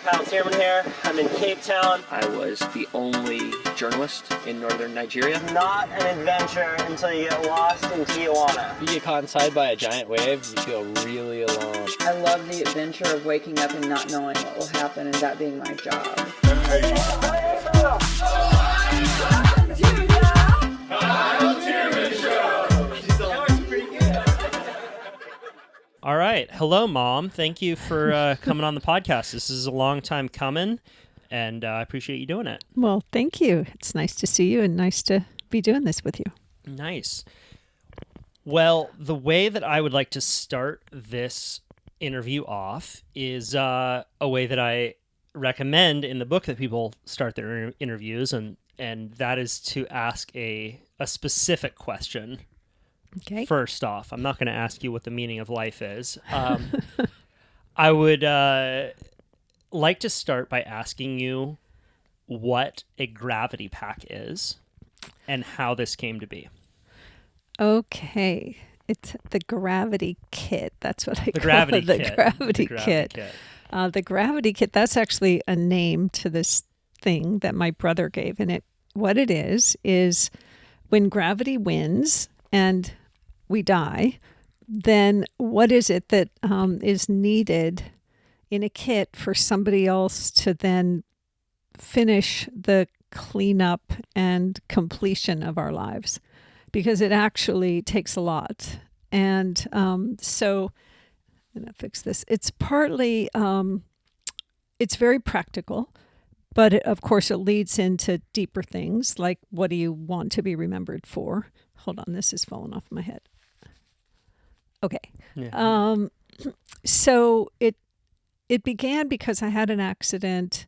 Kyle Tierman here. I'm in Cape Town. I was the only journalist in northern Nigeria. Not an adventure until you get lost in Tijuana. If you get caught inside by a giant wave, you feel really alone. I love the adventure of waking up and not knowing what will happen and that being my job. All right. Hello, Mom. Thank you for coming on the podcast. This is a long time coming, and I appreciate you doing it. Well, thank you. It's nice to see you and nice to be doing this with you. Nice. Well, the way that I would like to start this interview off is a way that I recommend in the book that people start their interviews, and that is to ask a specific question. Okay. First off, I'm not going to ask you what the meaning of life is. I would like to start by asking you what a gravity pack is and how this came to be. Okay. It's the gravity kit. That's what I call it. The gravity kit. The gravity kit. The gravity kit, that's actually a name to this thing that my brother gave. And what it is when gravity wins and we die, then what is it that is needed in a kit for somebody else to then finish the cleanup and completion of our lives? Because it actually takes a lot. And so I'm going to fix this. It's partly, it's very practical, but of course it leads into deeper things like what do you want to be remembered for? Hold on, this is falling off my head. Okay. Yeah. So it began because I had an accident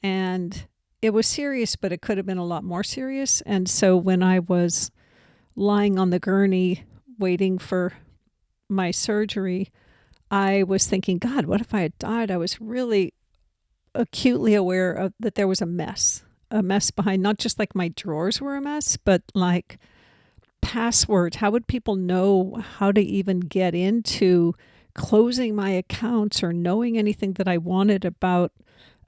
and it was serious, but it could have been a lot more serious. And so when I was lying on the gurney waiting for my surgery, I was thinking, God, what if I had died? I was really acutely aware of that there was a mess behind, not just like my drawers were a mess, but like passwords. How would people know how to even get into closing my accounts or knowing anything that I wanted about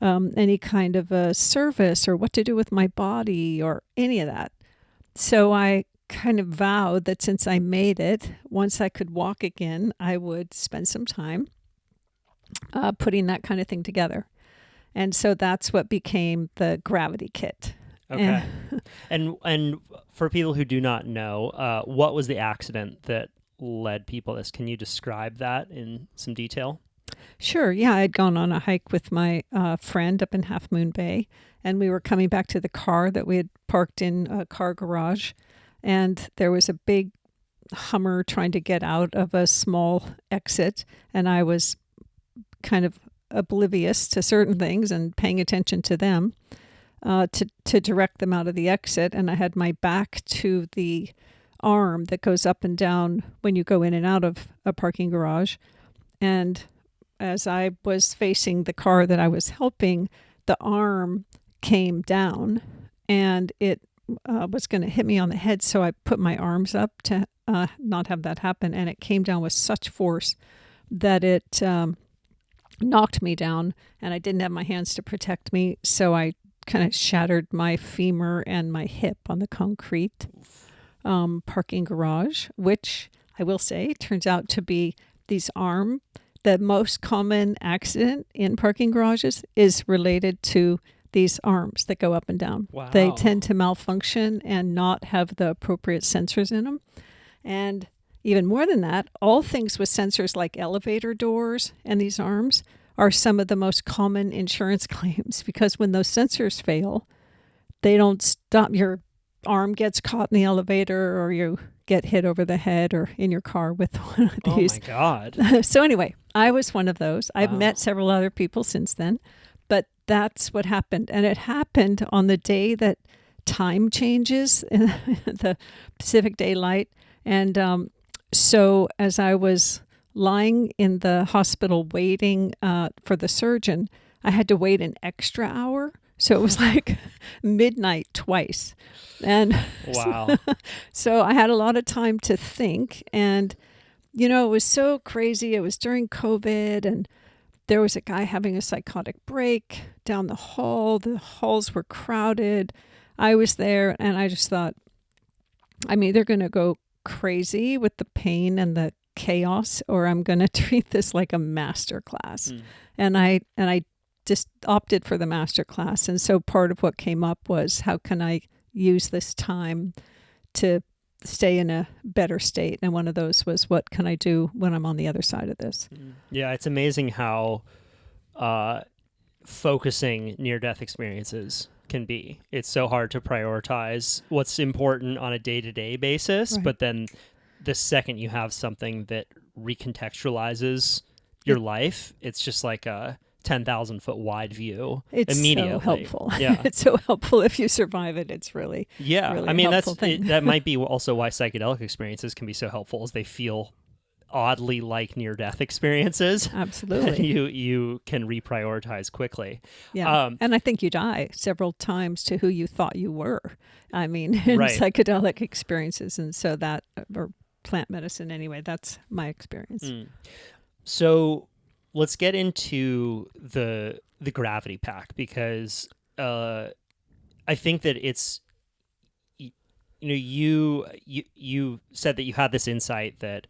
any kind of a service or what to do with my body or any of that? So I kind of vowed that since I made it, once I could walk again, I would spend some time putting that kind of thing together. And so that's what became the gravity kit. Okay. And for people who do not know, what was the accident that led people to this? Can you describe that in some detail? Sure. Yeah, I had gone on a hike with my friend up in Half Moon Bay, and we were coming back to the car that we had parked in a car garage, and there was a big Hummer trying to get out of a small exit, and I was kind of oblivious to certain things and paying attention to them. To direct them out of the exit, and I had my back to the arm that goes up and down when you go in and out of a parking garage. And as I was facing the car that I was helping, the arm came down and it was going to hit me on the head. So I put my arms up to not have that happen, and it came down with such force that it knocked me down, and I didn't have my hands to protect me. So I kind of shattered my femur and my hip on the concrete parking garage, which I will say turns out to be the most common accident in parking garages is related to these arms that go up and down. Wow. They tend to malfunction and not have the appropriate sensors in them. And even more than that, all things with sensors like elevator doors and these arms are some of the most common insurance claims, because when those sensors fail, they don't stop. Your arm gets caught in the elevator, or you get hit over the head or in your car with one of these. Oh my God. So anyway, I was one of those. I've Wow. met several other people since then, but that's what happened. And it happened on the day that time changes in the Pacific Daylight. And so as I was lying in the hospital waiting for the surgeon, I had to wait an extra hour. So it was like midnight twice. And Wow. so I had a lot of time to think. And, you know, it was so crazy. It was during COVID. And there was a guy having a psychotic break down the hall. The halls were crowded. I was there, and I just thought, I'm either going to go crazy with the pain and the chaos, or I'm going to treat this like a master class. And I just opted for the master class. And so part of what came up was, how can I use this time to stay in a better state? And one of those was, what can I do when I'm on the other side of this? Yeah, it's amazing how focusing near-death experiences can be. It's so hard to prioritize what's important on a day-to-day basis, Right. but then the second you have something that recontextualizes your life, it's just like a 10,000-foot wide view It's immediately. so helpful. Yeah. It's so helpful if you survive it. It's really, Yeah, really I mean, a helpful thing. that might be also why psychedelic experiences can be so helpful, is they feel oddly like near-death experiences. Absolutely. You can reprioritize quickly. Yeah. And I think you die several times to who you thought you were. I mean, in Right. psychedelic experiences. And so that, or plant medicine anyway, that's my experience. So let's get into the gravity pack, because I think that it's, you said that you had this insight that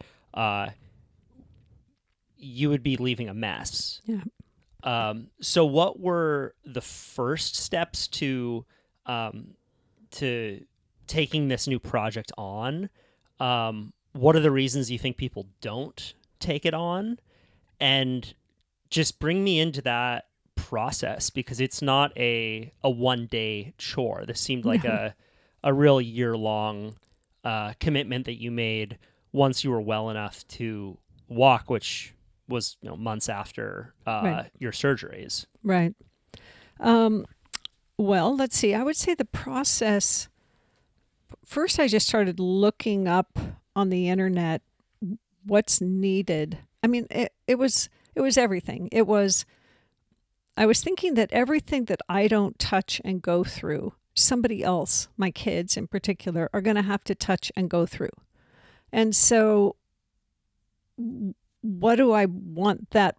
you would be leaving a mess. Yeah. So what were the first steps to taking this new project on? What are the reasons you think people don't take it on? And just bring me into that process, because it's not a one-day chore. This seemed like a real year-long commitment that you made once you were well enough to walk, which was months after Right. your surgeries. Right. Well, let's see. I would say the process, first I just started looking up on the internet what's needed. I mean, it was everything. I was thinking that everything that I don't touch and go through, somebody else, my kids in particular, are going to have to touch and go through. And so what do I want that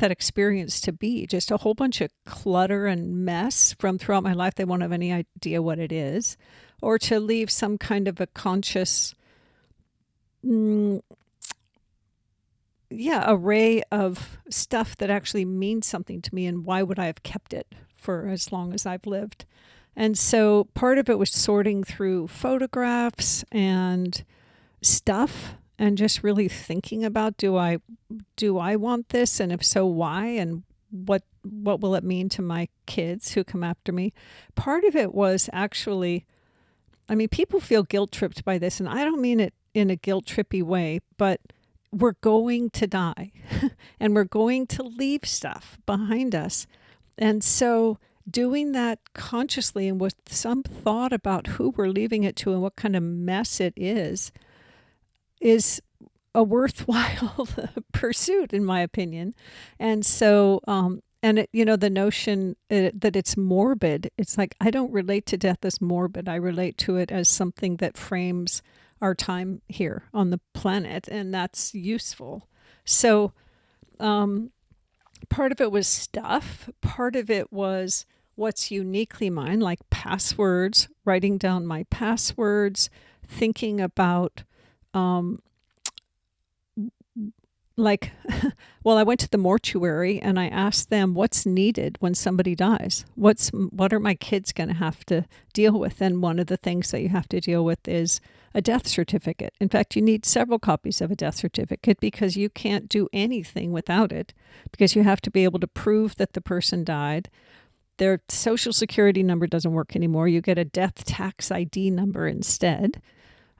experience to be? Just a whole bunch of clutter and mess from throughout my life. They won't have any idea what it is, or to leave some kind of a conscious array of stuff that actually means something to me, and why would I have kept it for as long as I've lived? And so part of it was sorting through photographs and stuff, and just really thinking about, do I want this, and if so, why, and what will it mean to my kids who come after me? Part of it was actually, I mean, people feel guilt tripped by this, and I don't mean it in a guilt trippy way, but we're going to die and we're going to leave stuff behind us. And so doing that consciously and with some thought about who we're leaving it to and what kind of mess it is a worthwhile pursuit, in my opinion. And so, and it, the notion that it's morbid, it's like, I don't relate to death as morbid. I relate to it as something that frames our time here on the planet, and that's useful. So part of it was stuff. Part of it was what's uniquely mine, like passwords, writing down my passwords, thinking about well, I went to the mortuary and I asked them what's needed when somebody dies. What are my kids going to have to deal with? And one of the things that you have to deal with is a death certificate. In fact, you need several copies of a death certificate, because you can't do anything without it, because you have to be able to prove that the person died. Their social security number doesn't work anymore. You get a death tax ID number instead.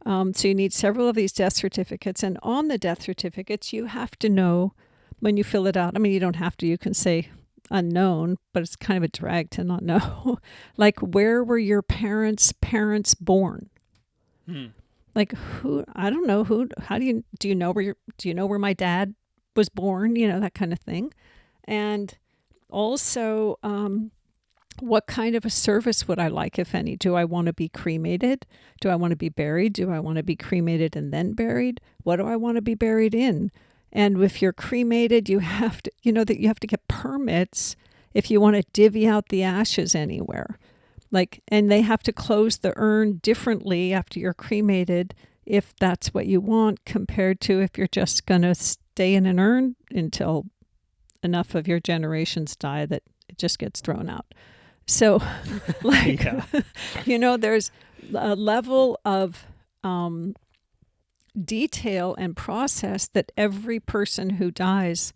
So you need several of these death certificates. And on the death certificates, you have to know when you fill it out. I mean, you don't have to. You can say unknown, but it's kind of a drag to not know. Like, where were your parents' born? Like, who? I don't know who. How do you know where my dad was born? That kind of thing. And also, what kind of a service would I like, if any? Do I want to be cremated? Do I want to be buried? Do I want to be cremated and then buried? What do I want to be buried in? And if you're cremated, you have to, that you have to get permits if you want to divvy out the ashes anywhere. And they have to close the urn differently after you're cremated if that's what you want, compared to if you're just going to stay in an urn until enough of your generations die that it just gets thrown out. So, there's a level of detail and process that every person who dies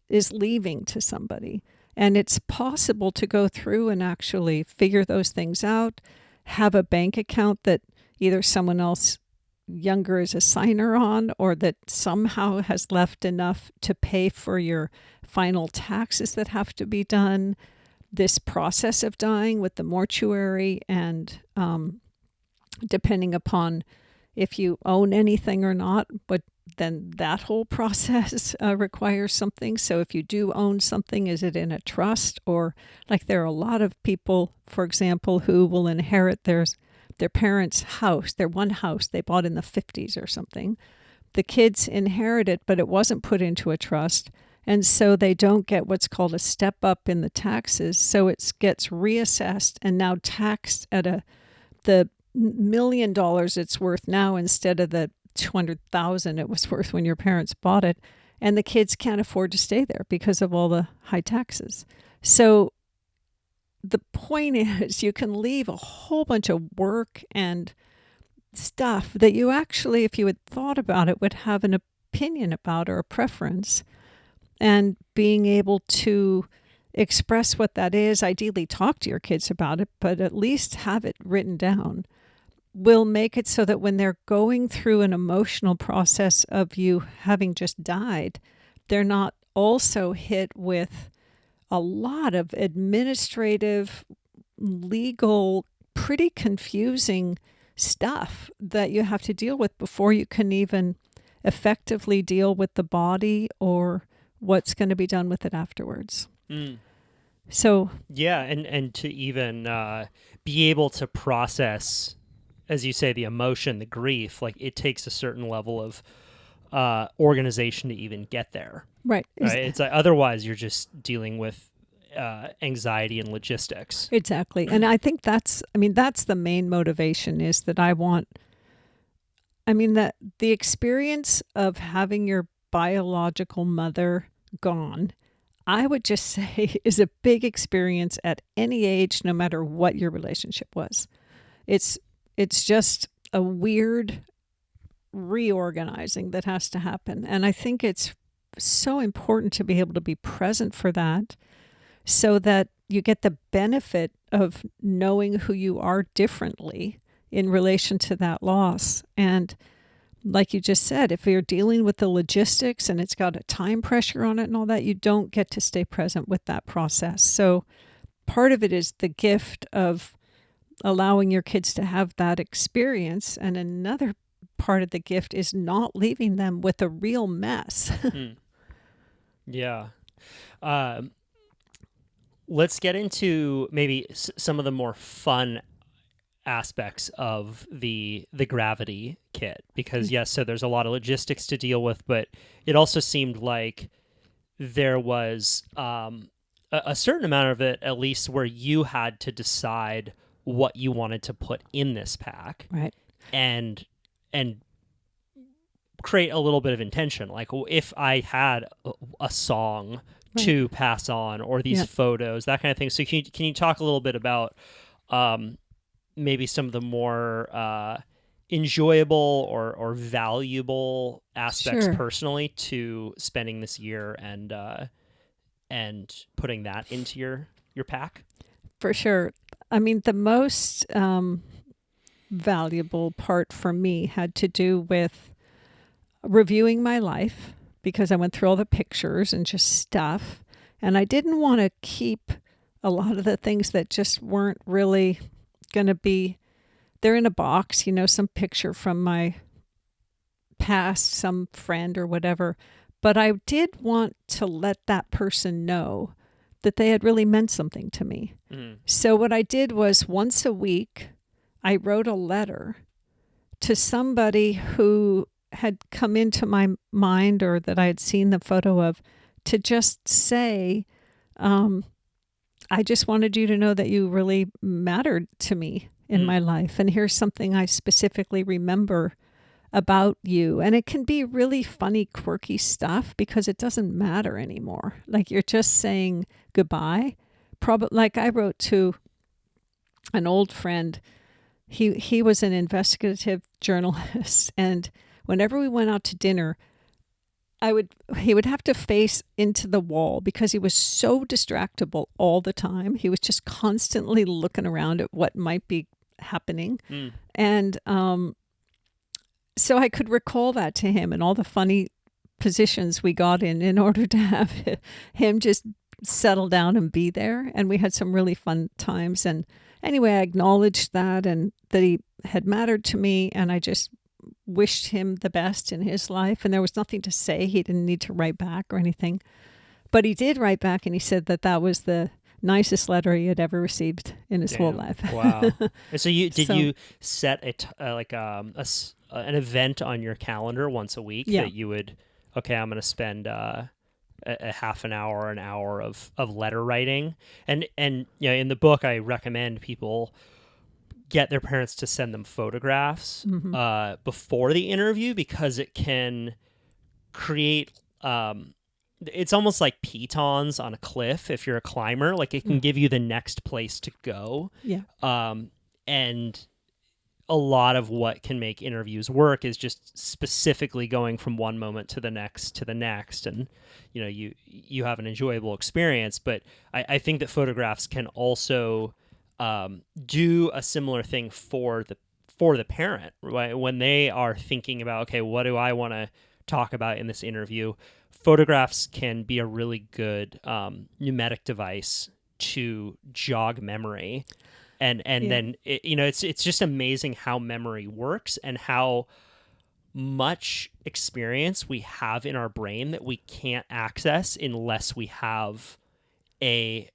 is leaving to somebody. And it's possible to go through and actually figure those things out, have a bank account that either someone else younger is a signer on, or that somehow has left enough to pay for your final taxes that have to be done. This process of dying with the mortuary, and depending upon if you own anything or not, but then that whole process requires something. So if you do own something, is it in a trust? Or there are a lot of people, for example, who will inherit their parents' house, their one house they bought in the 50s or something. The kids inherit it, but it wasn't put into a trust. And so they don't get what's called a step up in the taxes. So it gets reassessed and now taxed at the $1 million it's worth now, instead of the $200,000 it was worth when your parents bought it. And the kids can't afford to stay there because of all the high taxes. So the point is, you can leave a whole bunch of work and stuff that you actually, if you had thought about it, would have an opinion about or a preference. And being able to express what that is, ideally talk to your kids about it, but at least have it written down, will make it so that when they're going through an emotional process of you having just died, they're not also hit with a lot of administrative, legal, pretty confusing stuff that you have to deal with before you can even effectively deal with the body or what's going to be done with it afterwards. So yeah, and to even be able to process, as you say, the emotion, the grief, it takes a certain level of organization to even get there. Right. It's otherwise you're just dealing with anxiety and logistics. Exactly. And I think that's the main motivation, is that that the experience of having your biological mother gone, I would just say, is a big experience at any age, no matter what your relationship was. It's just a weird reorganizing that has to happen. And I think it's so important to be able to be present for that, so that you get the benefit of knowing who you are differently in relation to that loss. And like you just said, if you're dealing with the logistics and it's got a time pressure on it and all that, you don't get to stay present with that process. So part of it is the gift of allowing your kids to have that experience. And another part of the gift is not leaving them with a real mess. Yeah. Let's get into maybe some of the more fun aspects of the gravity kit, because yes, so there's a lot of logistics to deal with, but it also seemed like there was a certain amount of it, at least, where you had to decide what you wanted to put in this pack, right? And create a little bit of intention, like if I had a song to pass on, or these photos, that kind of thing. So can you talk a little bit about maybe some of the more enjoyable or valuable aspects personally to spending this year and putting that into your pack? For sure. The most valuable part for me had to do with reviewing my life, because I went through all the pictures and just stuff, and I didn't want to keep a lot of the things that just weren't really going to be, they're in a box, some picture from my past, some friend or whatever, but I did want to let that person know that they had really meant something to me. So what I did was, once a week, I wrote a letter to somebody who had come into my mind, or that I had seen the photo of, to just say, I just wanted you to know that you really mattered to me in my life. And here's something I specifically remember about you. And it can be really funny, quirky stuff because it doesn't matter anymore. Like you're just saying goodbye. Probably, like I wrote to an old friend. He was an investigative journalist, and whenever we went out to dinner, he would have to face into the wall because he was so distractible all the time. He was just constantly looking around at what might be happening. And so I could recall that to him and all the funny positions we got in order to have him just settle down and be there. And we had some really fun times. And anyway, I acknowledged that and that he had mattered to me, and I just wished him the best in his life. And there was nothing to say. He didn't need to write back or anything. But he did write back, and he said that that was the nicest letter he had ever received in his whole life. Wow. And so you set an event on your calendar once a week that you would, okay, I'm going to spend a half an hour, an hour of letter writing. And you know, in the book, I recommend people get their parents to send them photographs before the interview, because it can create it's almost like pitons on a cliff. If you're a climber, like it can give you the next place to go. And a lot of what can make interviews work is just specifically going from one moment to the next, and you know, you have an enjoyable experience. But I think that photographs can also do a similar thing for the parent, right? When they are thinking about, okay, what do I want to talk about in this interview? Photographs can be a really good pneumatic device to jog memory. And then, it's just amazing how memory works and how much experience we have in our brain that we can't access unless we have a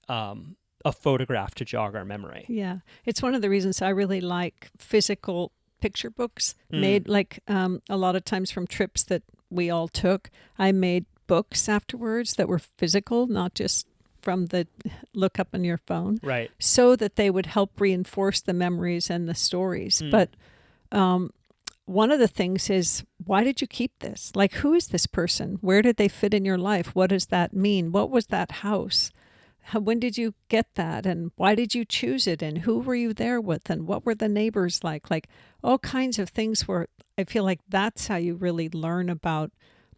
photograph to jog our memory. Yeah. It's one of the reasons I really like physical picture books made, like a lot of times from trips that we all took. I made books afterwards that were physical, not just from the look up on your phone. Right. So that they would help reinforce the memories and the stories. But one of the things is, why did you keep this? Like, who is this person? Where did they fit in your life? What does that mean? What was that house? When did you get that? And why did you choose it? And who were you there with? And what were the neighbors like? Like all kinds of things where I feel like that's how you really learn about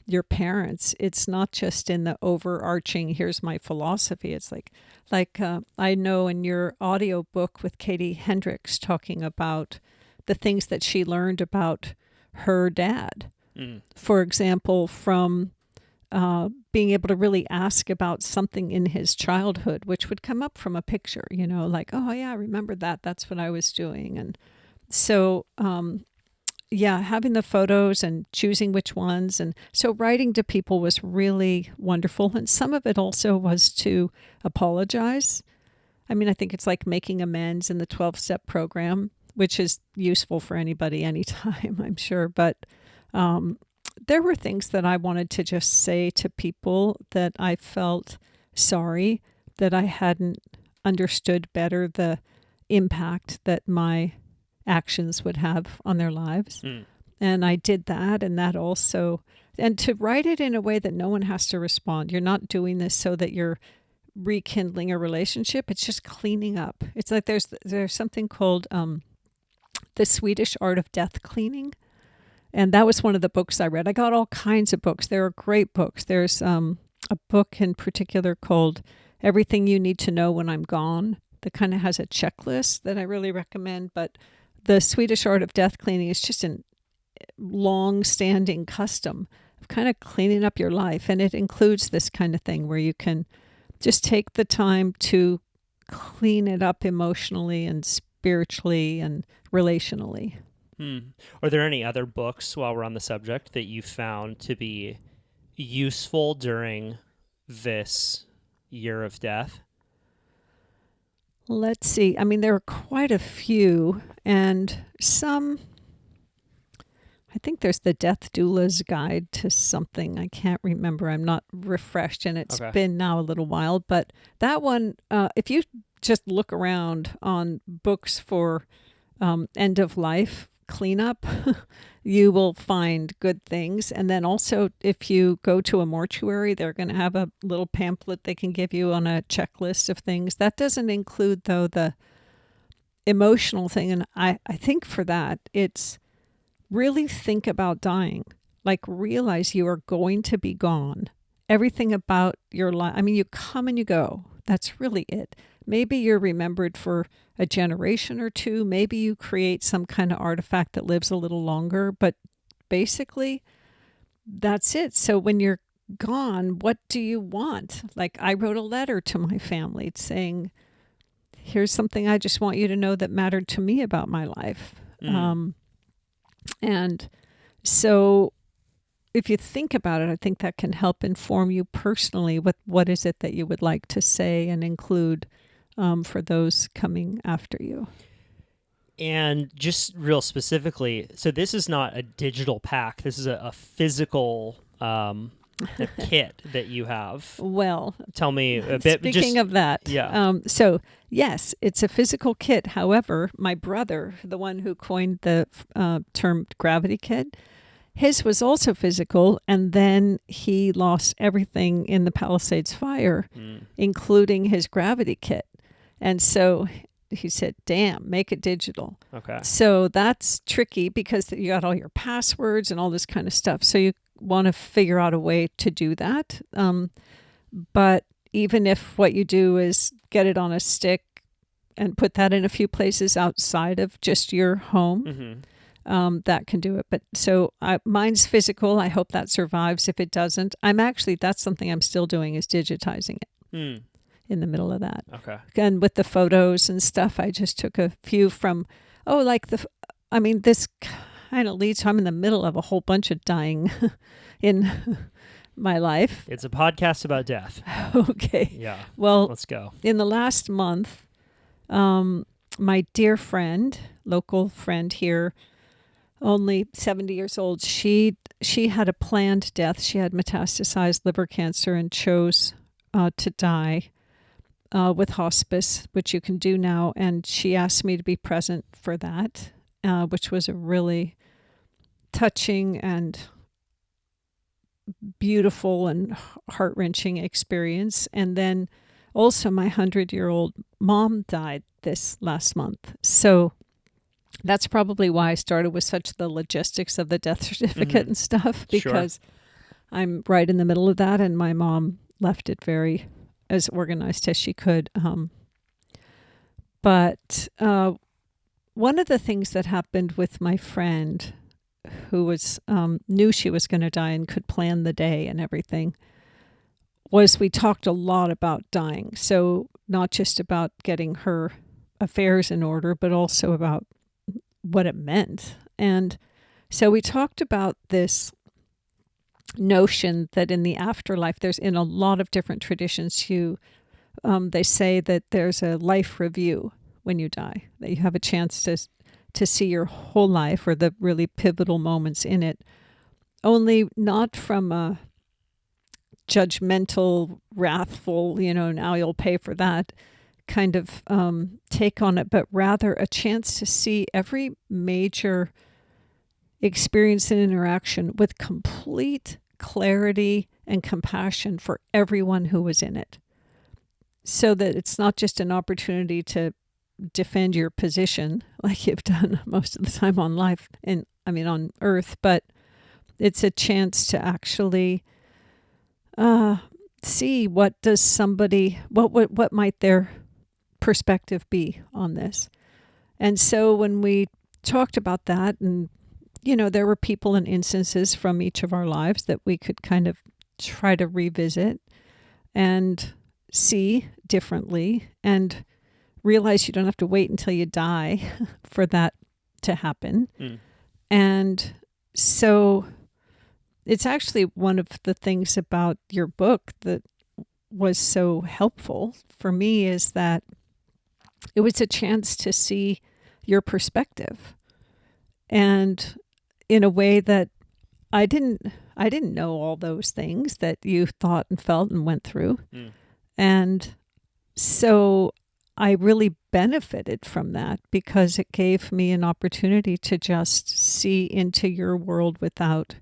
your parents. It's not just in the overarching, here's my philosophy. It's like I know in your audio book with Katie Hendricks talking about the things that she learned about her dad. For example, from being able to really ask about something in his childhood, which would come up from a picture, like, oh yeah, I remember that. That's what I was doing. And so, having the photos and choosing which ones. And so writing to people was really wonderful. And some of it also was to apologize. I mean, I think it's like making amends in the 12-step program, which is useful for anybody anytime, I'm sure. But there were things that I wanted to just say to people that I felt sorry that I hadn't understood better the impact that my actions would have on their lives. And I did that, and that also, and to write it in a way that no one has to respond. You're not doing this so that you're rekindling a relationship. It's just cleaning up. It's like there's something called The Swedish Art of Death Cleaning. And that was one of the books I read. I got all kinds of books. There are great books. There's a book in particular called Everything You Need to Know When I'm Gone that kind of has a checklist that I really recommend. But the Swedish Art of Death Cleaning is just a long-standing custom of kind of cleaning up your life. And it includes this kind of thing where you can just take the time to clean it up emotionally and spiritually and relationally. Are there any other books, while we're on the subject, that you found to be useful during this year of death? Let's see. I mean, there are quite a few, and some, I I think there's the Death Doula's Guide to something. I can't remember. I'm not refreshed, and it's Okay. been now a little while. But that one, if you just look around on books for end of life cleanup, you will find good things. And then also, if you go to a mortuary, they're going to have a little pamphlet they can give you on a checklist of things. That doesn't include, though, the emotional thing. And I think for that, it's really think about dying. Like, realize you are going to be gone. Everything about your life. I mean, you come and you go. That's really it. Maybe you're remembered for a generation or two. Maybe you create some kind of artifact that lives a little longer. But basically, that's it. So when you're gone, what do you want? Like, I wrote a letter to my family saying, here's something I just want you to know that mattered to me about my life. And so if you think about it, I think that can help inform you personally with what is it that you would like to say and include for those coming after you. And just real specifically, so this is not a digital pack. This is a physical kit that you have. Well, Tell me a bit. speaking of that, Yeah. so yes, it's a physical kit. However, my brother, the one who coined the term gravity kit, his was also physical, and then he lost everything in the Palisades fire, including his gravity kit. And so he said, damn, make it digital. Okay. So that's tricky because you got all your passwords and all this kind of stuff. So you want to figure out a way to do that. But even if what you do is get it on a stick and put that in a few places outside of just your home, that can do it. But so mine's physical. I hope that survives. If it doesn't, that's something I'm still doing, is digitizing it. In the middle of that. Okay. And with the photos and stuff, I just took a few from, this kind of leads to, I'm in the middle of a whole bunch of dying in my life. It's a podcast about death. Okay. Yeah. Well, Let's go. in the last month, my dear friend, local friend here, only 70 years old, she had a planned death. She had metastasized liver cancer and chose to die with hospice, which you can do now. And she asked me to be present for that, which was a really touching and beautiful and heart-wrenching experience. And then also my 100-year-old mom died this last month. So that's probably why I started with such the logistics of the death certificate and stuff, because I'm right in the middle of that, and my mom left it very as organized as she could. But one of the things that happened with my friend, who was knew she was going to die and could plan the day and everything, was we talked a lot about dying. So not just about getting her affairs in order, but also about what it meant. And so we talked about this notion that in the afterlife, there's, in a lot of different traditions, they say that there's a life review when you die, that you have a chance to see your whole life, or the really pivotal moments in it, only not from a judgmental, wrathful, now you'll pay for that kind of take on it, but rather a chance to see every major experience and interaction with complete clarity and compassion for everyone who was in it, so that it's not just an opportunity to defend your position like you've done most of the time on on earth, but it's a chance to actually see what might their perspective be on this. And so when we talked about that, and there were people and instances from each of our lives that we could kind of try to revisit and see differently, and realize you don't have to wait until you die for that to happen. And so it's actually one of the things about your book that was so helpful for me, is that it was a chance to see your perspective. And in a way that I didn't know all those things that you thought and felt and went through. And so I really benefited from that because it gave me an opportunity to just see into your world without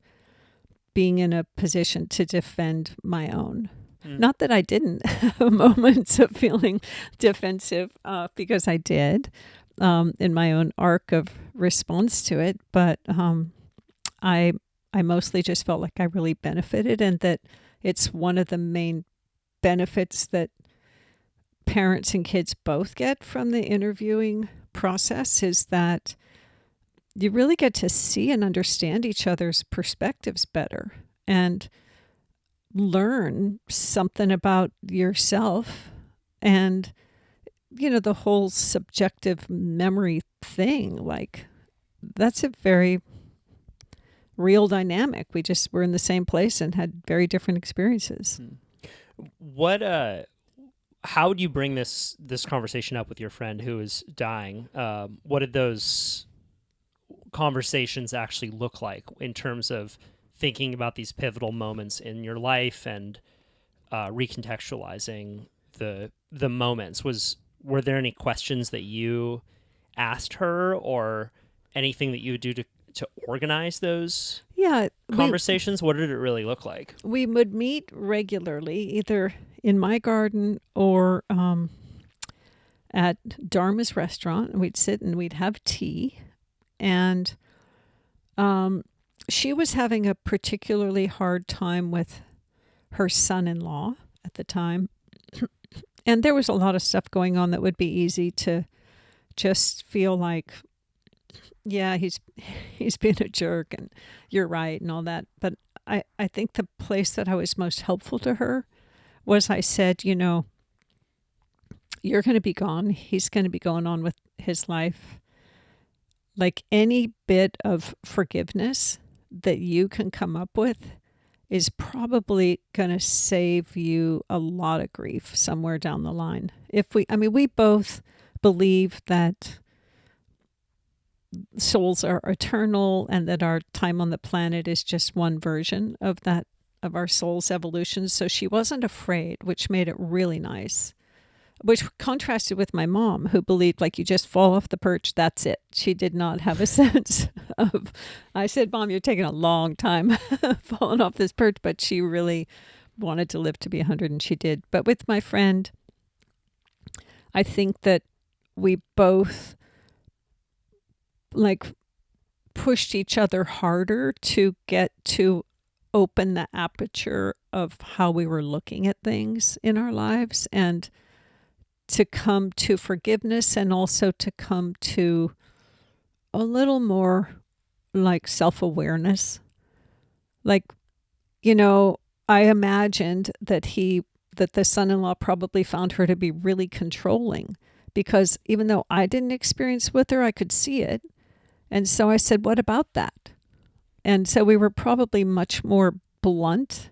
being in a position to defend my own. Not that I didn't have moments of feeling defensive, because I did in my own arc of response to it. But I mostly just felt like I really benefited, and that it's one of the main benefits that parents and kids both get from the interviewing process is that you really get to see and understand each other's perspectives better and learn something about yourself. And, the whole subjective memory thing, like, that's a very real dynamic. We just were in the same place and had very different experiences. How would you bring this conversation up with your friend who is dying? What did those conversations actually look like in terms of thinking about these pivotal moments in your life and recontextualizing the moments? Were there any questions that you asked her or anything that you would do to organize those conversations? What did it really look like? We would meet regularly, either in my garden or at Dharma's restaurant. We'd sit and we'd have tea. And she was having a particularly hard time with her son-in-law at the time. And there was a lot of stuff going on that would be easy to just feel like, yeah, he's being a jerk and you're right and all that. But I think the place that I was most helpful to her was I said, you're going to be gone. He's going to be going on with his life. Like, any bit of forgiveness that you can come up with is probably going to save you a lot of grief somewhere down the line. We both believe that souls are eternal and that our time on the planet is just one version of our soul's evolution. So she wasn't afraid, which made it really nice. Which contrasted with my mom, who believed, like, you just fall off the perch, that's it. She did not have a sense of, I said, Mom, you're taking a long time falling off this perch, but she really wanted to live to be 100, and she did. But with my friend, I think that we both, like, pushed each other harder to get to open the aperture of how we were looking at things in our lives, and to come to forgiveness, and also to come to a little more, like, self-awareness. Like, I imagined that the son-in-law probably found her to be really controlling, because even though I didn't experience with her, I could see it. And so I said, what about that? And so we were probably much more blunt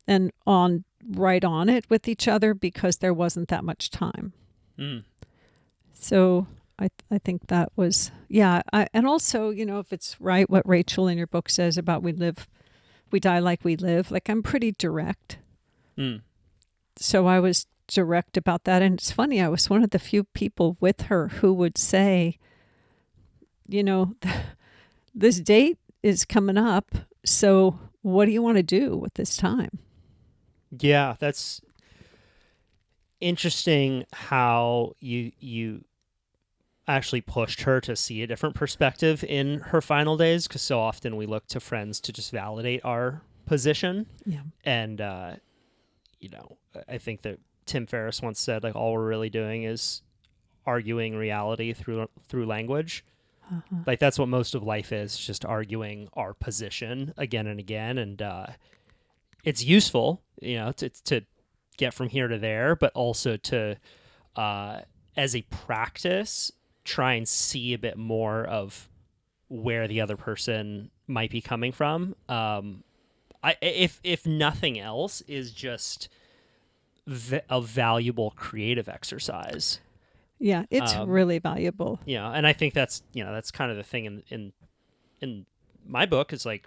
and right on it with each other because there wasn't that much time. So I think that was, and also, if it's right what Rachel in your book says about we die like we live, like, I'm pretty direct. So I was direct about that. And it's funny, I was one of the few people with her who would say, this date is coming up, so what do you want to do with this time? Yeah, that's interesting how you actually pushed her to see a different perspective in her final days, because so often we look to friends to just validate our position. Yeah. And, I think that Tim Ferriss once said, like, all we're really doing is arguing reality through language. Like, that's what most of life is, just arguing our position again and again. And it's useful, to get from here to there, but also to, as a practice, try and see a bit more of where the other person might be coming from. If nothing else, is just a valuable creative exercise. Yeah, it's really valuable. And I think that's kind of the thing in my book is like,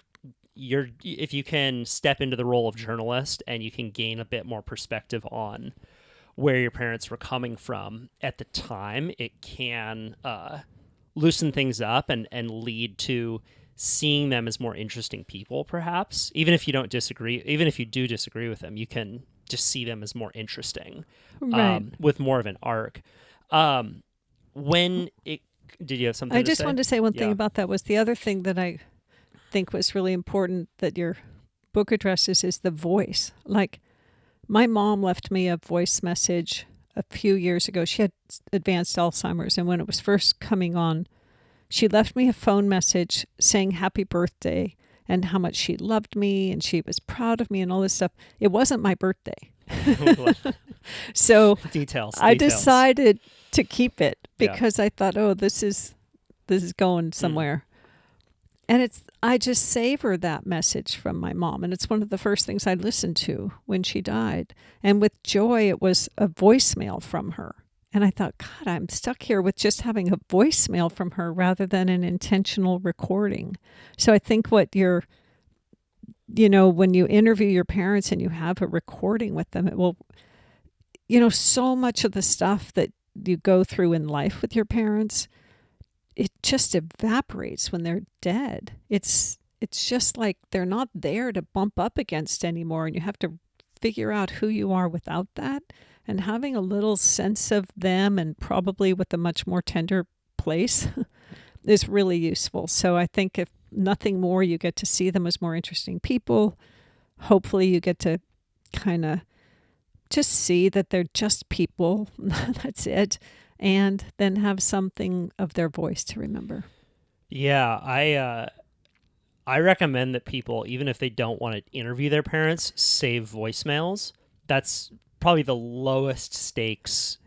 if you can step into the role of journalist and you can gain a bit more perspective on where your parents were coming from at the time, it can loosen things up and lead to seeing them as more interesting people, perhaps. Even if you don't disagree, even if you do disagree with them, you can just see them as more interesting, Right. with more of an arc. Did you have something I to just say? wanted to say one thing Yeah. about that was the other thing that I think was really important that your book addresses is the voice. Like, my mom left me a voice message a few years ago. She had advanced Alzheimer's, and when it was first coming on, she left me a phone message saying happy birthday and how much she loved me and she was proud of me and all this stuff. It wasn't my birthday. So Details. I decided to keep it Yeah. because I thought, oh, this is going somewhere. And I just savor that message from my mom. And it's one of the first things I listened to when she died. And with joy, it was a voicemail from her. And I thought, God, I'm stuck here with just having a voicemail from her rather than an intentional recording. So I think when you interview your parents and you have a recording with them, it will, so much of the stuff that you go through in life with your parents, it just evaporates when they're dead. It's just like they're not there to bump up against anymore, and you have to figure out who you are without that. And having a little sense of them, and probably with a much more tender place, is really useful. So I think if nothing more, you get to see them as more interesting people. Hopefully you get to kind of just see that they're just people. That's it. And then have something of their voice to remember. Yeah, I recommend that people, even if they don't want to interview their parents, save voicemails. That's probably the lowest stakes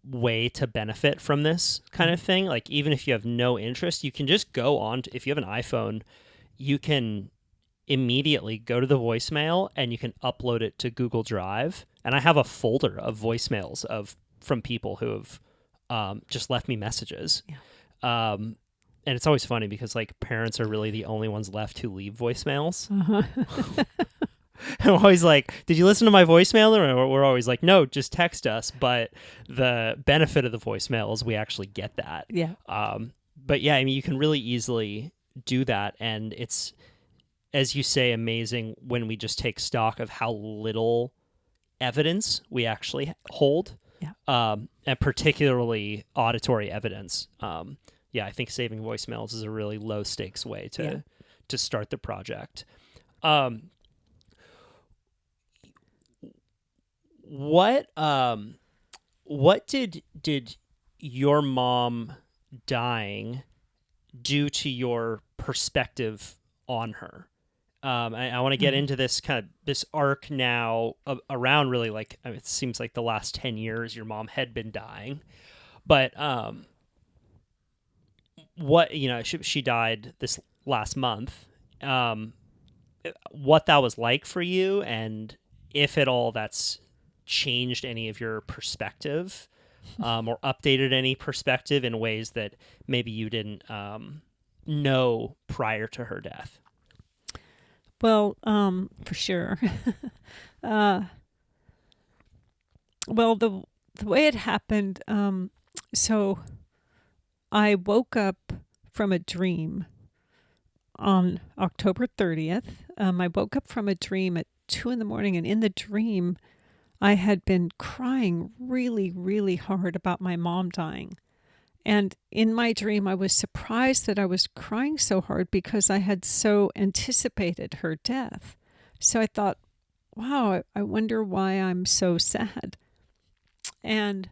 way to benefit from this kind of thing. Like, even if you have no interest, you can just go on if you have an iPhone, you can immediately go to the voicemail and you can upload it to Google Drive. And I have a folder of voicemails from people who have just left me messages. Yeah. And it's always funny because like parents are really the only ones left who leave voicemails. Uh-huh. I'm always like, did you listen to my voicemail? Or we're always like, no, just text us. But the benefit of the voicemail is we actually get that. Yeah. But yeah, I mean, you can really easily do that. And it's, as you say, amazing when we just take stock of how little evidence we actually hold. Yeah. And particularly auditory evidence. I think saving voicemails is a really low stakes way to start the project. What did your mom dying do to your perspective on her? I want to get into this this arc now around really like, it seems like the last 10 years your mom had been dying, but she died this last month. What that was like for you, and if at all that's changed any of your perspective, or updated any perspective in ways that maybe you didn't know prior to her death. Well, for sure. Well, the way it happened, so I woke up from a dream on October 30th. I woke up from a dream at 2 a.m, and in the dream, I had been crying really, really hard about my mom dying. And in my dream, I was surprised that I was crying so hard because I had so anticipated her death. So I thought, wow, I wonder why I'm so sad. And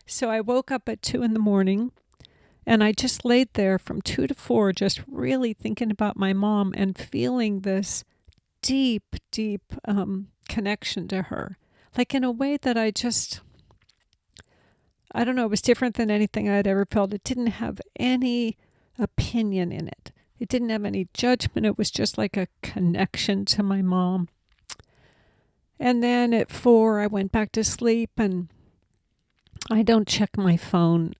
so I woke up at 2 a.m, and I just laid there from 2 to 4, just really thinking about my mom and feeling this deep, deep connection to her. Like in a way that I don't know, it was different than anything I had ever felt. It didn't have any opinion in it. It didn't have any judgment. It was just like a connection to my mom. And then at 4, I went back to sleep, and I don't check my phone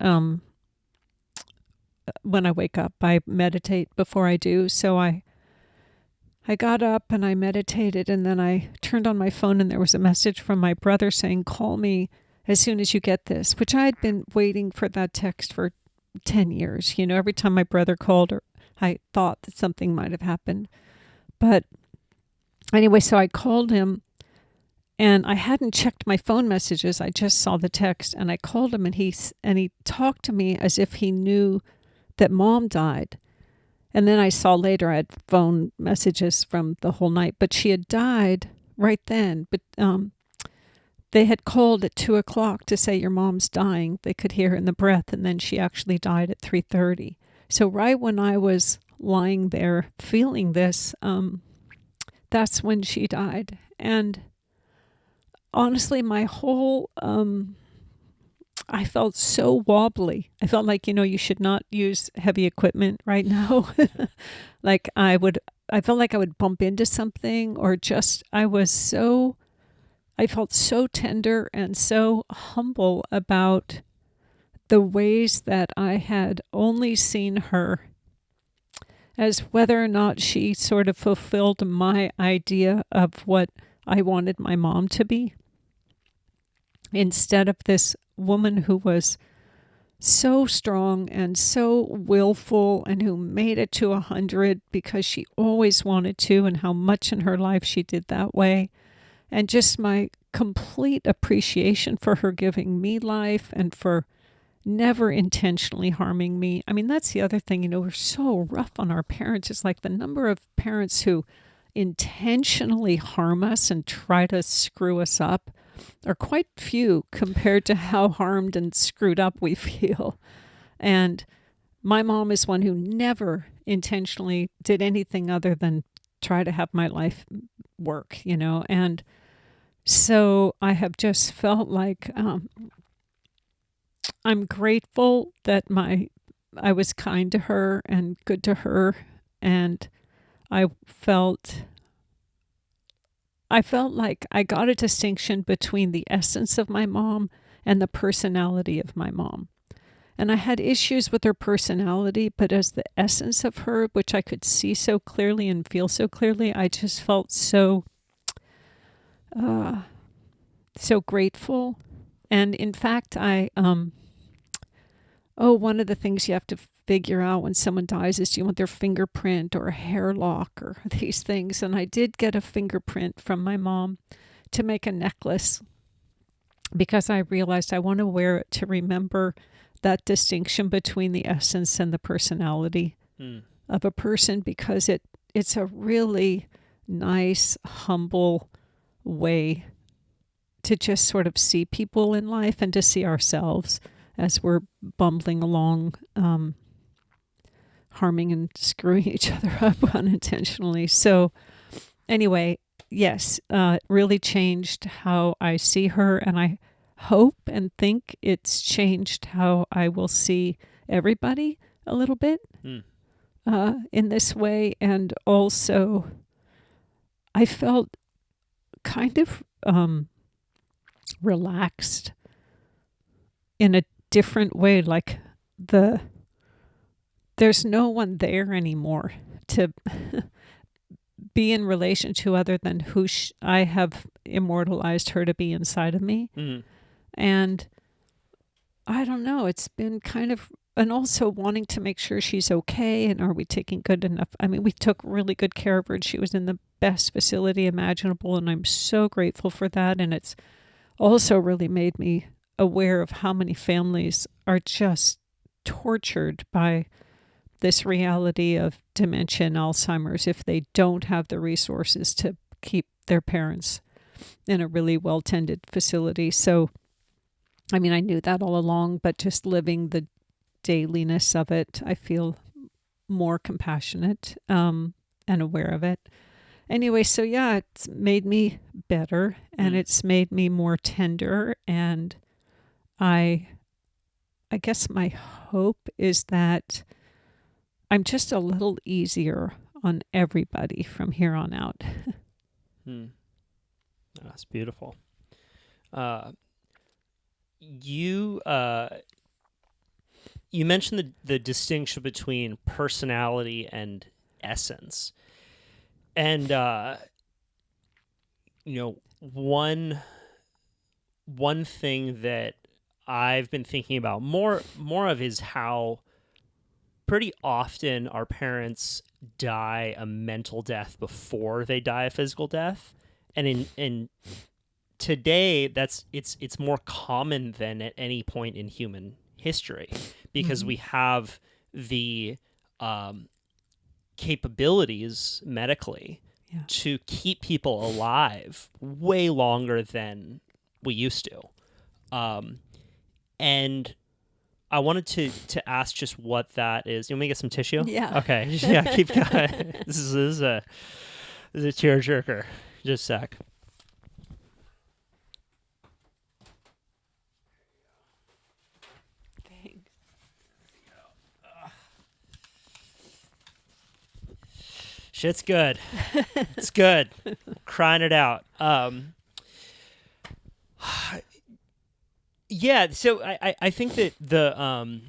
when I wake up. I meditate before I do. So I got up and I meditated, and then I turned on my phone, and there was a message from my brother saying, call me as soon as you get this, which I had been waiting for that text for 10 years. You know, every time my brother called, or I thought that something might have happened. But anyway, so I called him, and I hadn't checked my phone messages. I just saw the text, and I called him, and he talked to me as if he knew that Mom died. And then I saw later I had phone messages from the whole night, but she had died right then. But they had called at 2:00 to say your mom's dying. They could hear her in the breath, and then she actually died at 3:30. So right when I was lying there feeling this, that's when she died. And honestly, my whole I felt so wobbly. I felt like, you should not use heavy equipment right now. Like I felt like I would bump into something, or just, I felt so tender and so humble about the ways that I had only seen her as whether or not she sort of fulfilled my idea of what I wanted my mom to be, instead of this woman who was so strong and so willful, and who made it to 100 because she always wanted to, and how much in her life she did that way. And just my complete appreciation for her giving me life, and for never intentionally harming me. I mean, that's the other thing, we're so rough on our parents. It's like the number of parents who intentionally harm us and try to screw us up are quite few compared to how harmed and screwed up we feel. And my mom is one who never intentionally did anything other than try to have my life work, and so I have just felt like I'm grateful that I was kind to her and good to her, and I felt like I got a distinction between the essence of my mom and the personality of my mom. And I had issues with her personality, but as the essence of her, which I could see so clearly and feel so clearly, I just felt so grateful. And in fact, one of the things you have to figure out when someone dies is, do you want their fingerprint or a hair lock or these things? And I did get a fingerprint from my mom to make a necklace, because I realized I want to wear it to remember that distinction between the essence and the personality of a person, because it's a really nice, humble way to just sort of see people in life, and to see ourselves as we're bumbling along, harming and screwing each other up unintentionally. So anyway, yes, it really changed how I see her, and I hope and think it's changed how I will see everybody a little bit in this way. And also, I felt kind of relaxed in a different way, like there's no one there anymore to be in relation to, other than who I have immortalized her to be inside of me. And I don't know, it's been kind of, and also wanting to make sure she's okay, and are we taking good enough, I mean, we took really good care of her, and she was in the best facility imaginable, and I'm so grateful for that. And it's also really made me aware of how many families are just tortured by this reality of dementia and Alzheimer's if they don't have the resources to keep their parents in a really well-tended facility. So, I mean, I knew that all along, but just living the dailiness of it, I feel more compassionate and aware of it. Anyway, so yeah, it's made me better, and it's made me more tender, and I guess my hope is that I'm just a little easier on everybody from here on out. That's beautiful. You you mentioned the distinction between personality and essence. And one thing that I've been thinking about more of is how pretty often our parents die a mental death before they die a physical death. And in today, it's more common than at any point in human history, because we have the capabilities medically to keep people alive way longer than we used to. And I wanted to ask just what that is. You want me to get some tissue? Yeah. Okay. Yeah, keep going. This is a tearjerker. Just a sec. Thanks. Shit's good. It's good. Crying it out. Yeah, so I think that the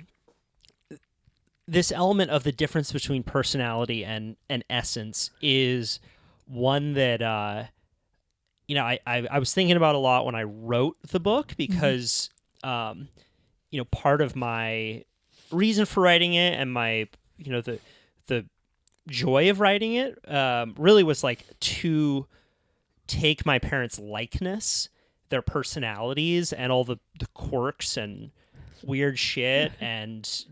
this element of the difference between personality and essence is one that I was thinking about a lot when I wrote the book, because part of my reason for writing it and my the joy of writing it really was like to take my parents' likeness, their personalities, and all the quirks and weird shit and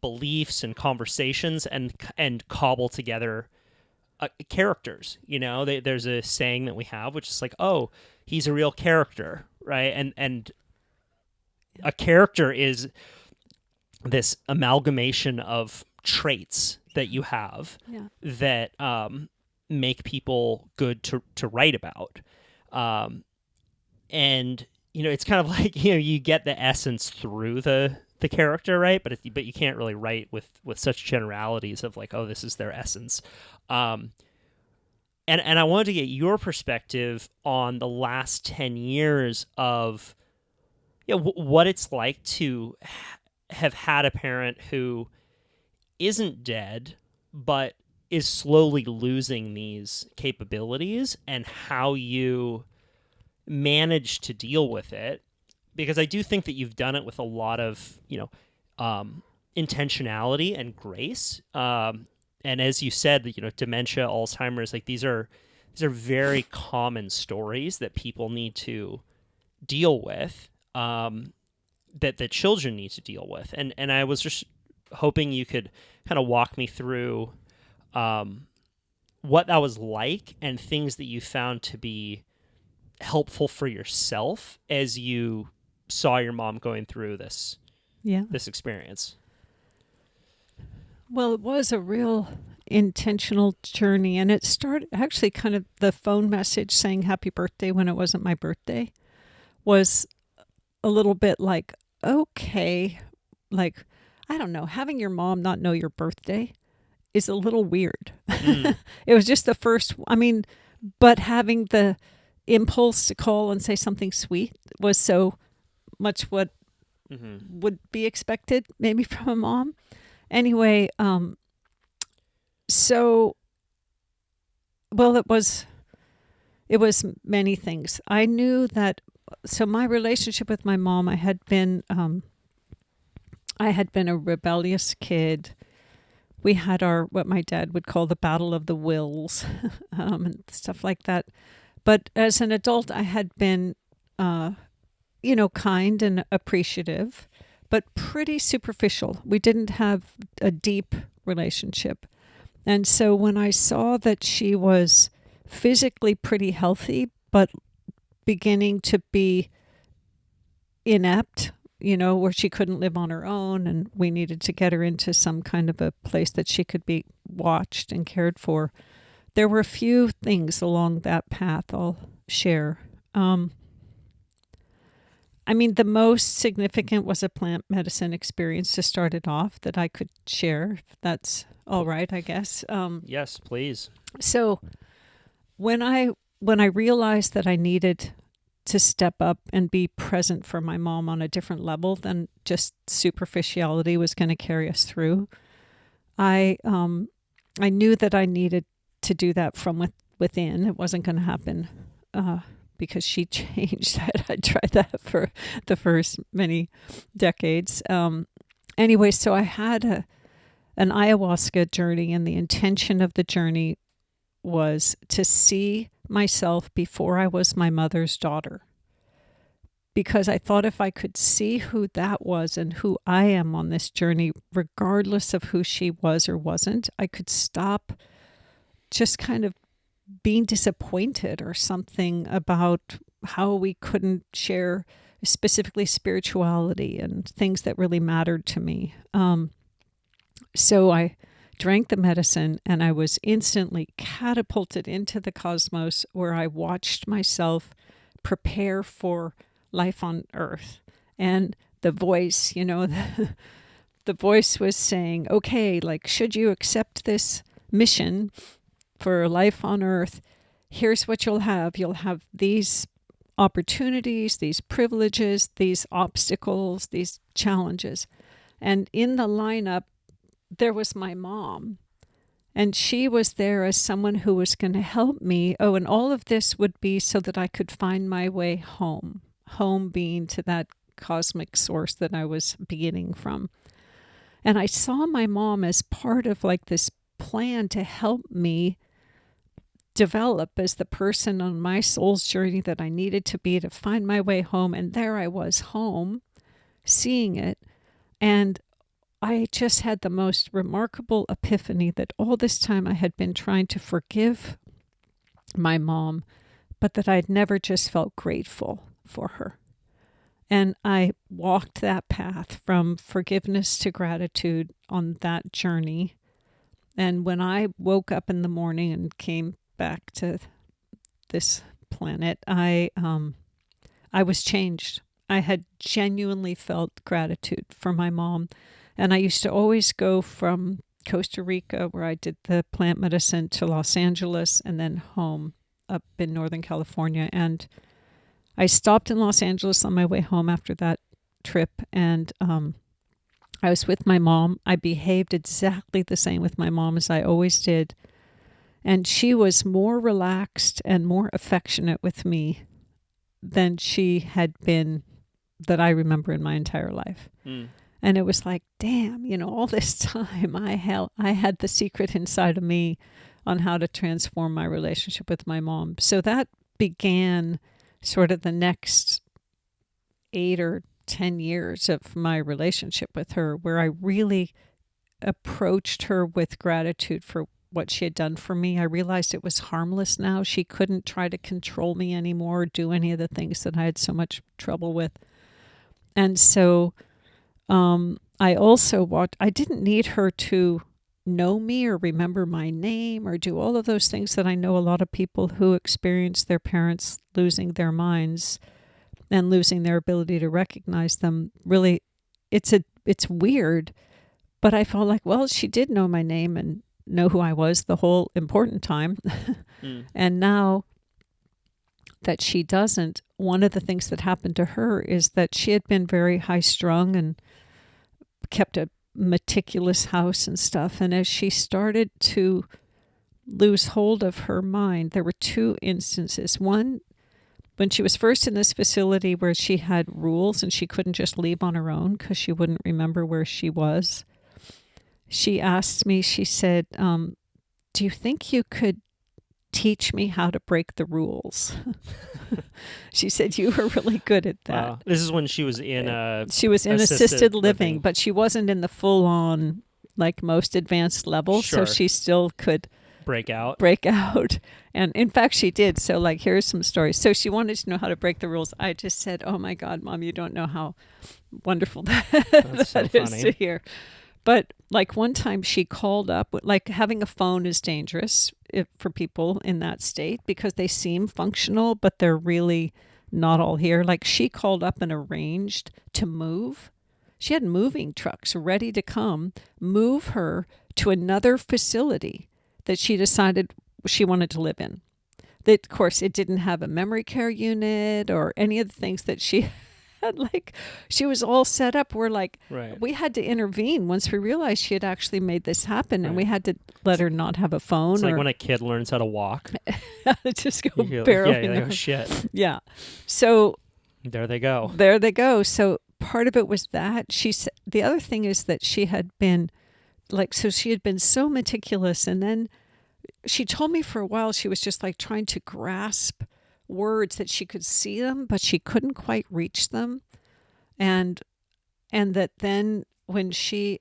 beliefs and conversations and cobble together characters. There's a saying that we have, which is like, oh, he's a real character, right? And a character is this amalgamation of traits that you have that make people good to write about. And it's kind of like you get the essence through the character, right? But you can't really write with such generalities of like, oh, this is their essence. And I wanted to get your perspective on the last 10 years of what it's like to have had a parent who isn't dead but is slowly losing these capabilities, and how you manage to deal with it, because I do think that you've done it with a lot of intentionality and grace, and as you said, dementia, Alzheimer's, like these are very common stories that people need to deal with, that children need to deal with, and I was just hoping you could kind of walk me through what that was like and things that you found to be helpful for yourself as you saw your mom going through this experience. Well, it was a real intentional journey, and it started actually kind of the phone message saying happy birthday when it wasn't my birthday was a little bit like, okay, like, I don't know, having your mom not know your birthday is a little weird. It was just the first, but having the impulse to call and say something sweet was so much what would be expected maybe from a mom. Anyway, it was many things. I knew that, so my relationship with my mom, I had been a rebellious kid. We had what my dad would call the battle of the wills, and stuff like that. But as an adult, I had been, kind and appreciative, but pretty superficial. We didn't have a deep relationship. And so when I saw that she was physically pretty healthy, but beginning to be inept, where she couldn't live on her own, and we needed to get her into some kind of a place that she could be watched and cared for, there were a few things along that path I'll share. The most significant was a plant medicine experience to start it off that I could share, if that's all right, I guess. Yes, please. So when I realized that I needed to step up and be present for my mom on a different level than just superficiality was going to carry us through. I knew that I needed to do that from within. It wasn't going to happen because she changed. I tried that for the first many decades. Anyway, so I had an ayahuasca journey, and the intention of the journey was to see myself before I was my mother's daughter. Because I thought if I could see who that was and who I am on this journey, regardless of who she was or wasn't, I could stop just kind of being disappointed or something about how we couldn't share specifically spirituality and things that really mattered to me. So I drank the medicine, and I was instantly catapulted into the cosmos, where I watched myself prepare for life on Earth. And the voice, the voice was saying, okay, like, should you accept this mission for life on Earth? Here's what you'll have. You'll have these opportunities, these privileges, these obstacles, these challenges. And in the lineup, there was my mom, and she was there as someone who was going to help me. Oh, and all of this would be so that I could find my way home being to that cosmic source that I was beginning from. And I saw my mom as part of like this plan to help me develop as the person on my soul's journey that I needed to be to find my way home. And there I was, home, seeing it. And I just had the most remarkable epiphany that all this time I had been trying to forgive my mom, but that I'd never just felt grateful for her. And I walked that path from forgiveness to gratitude on that journey. And when I woke up in the morning and came back to this planet, I was changed. I had genuinely felt gratitude for my mom. And I used to always go from Costa Rica, where I did the plant medicine, to Los Angeles and then home up in Northern California. And I stopped in Los Angeles on my way home after that trip. And I was with my mom. I behaved exactly the same with my mom as I always did. And she was more relaxed and more affectionate with me than she had been that I remember in my entire life. Mm. And it was like, damn, all this time I had the secret inside of me on how to transform my relationship with my mom. So that began sort of the next 8 or 10 years of my relationship with her, where I really approached her with gratitude for what she had done for me. I realized it was harmless now. She couldn't try to control me anymore, or do any of the things that I had so much trouble with. And so I also I didn't need her to know me or remember my name or do all of those things that I know a lot of people who experience their parents losing their minds and losing their ability to recognize them. Really, it's weird, but I felt like, well, she did know my name and know who I was the whole important time. And now that she doesn't, one of the things that happened to her is that she had been very high strung and kept a meticulous house and stuff. And as she started to lose hold of her mind, there were 2 instances. One, when she was first in this facility where she had rules and she couldn't just leave on her own because she wouldn't remember where she was. She asked me, she said, do you think you could teach me how to break the rules? She said, you were really good at that. Wow. This is when she was in assisted living, but she wasn't in the full on, like, most advanced level. Sure. So she still could break out. And in fact, she did. So, like, here's some stories. So she wanted to know how to break the rules. I just said, oh my God, Mom, you don't know how wonderful that is to hear. But like one time she called up, like having a phone is dangerous for people in that state because they seem functional, but they're really not all here. Like she called up and arranged to move. She had moving trucks ready to come, move her to another facility that she decided she wanted to live in. That, of course, it didn't have a memory care unit or any of the things that she had. Like, she was all set up. We're like, Right. we had to intervene once we realized she had actually made this happen, and Right. we had to let her not have a phone. It's or like when a kid learns how to walk. just go You feel- barreling. yeah, over. oh shit. Yeah. So There they go. there they go. So part of it was that the other thing is that she had been she had been so meticulous, and then she told me for a while she was just like trying to grasp words, that she could see them, but she couldn't quite reach them. And that then when she,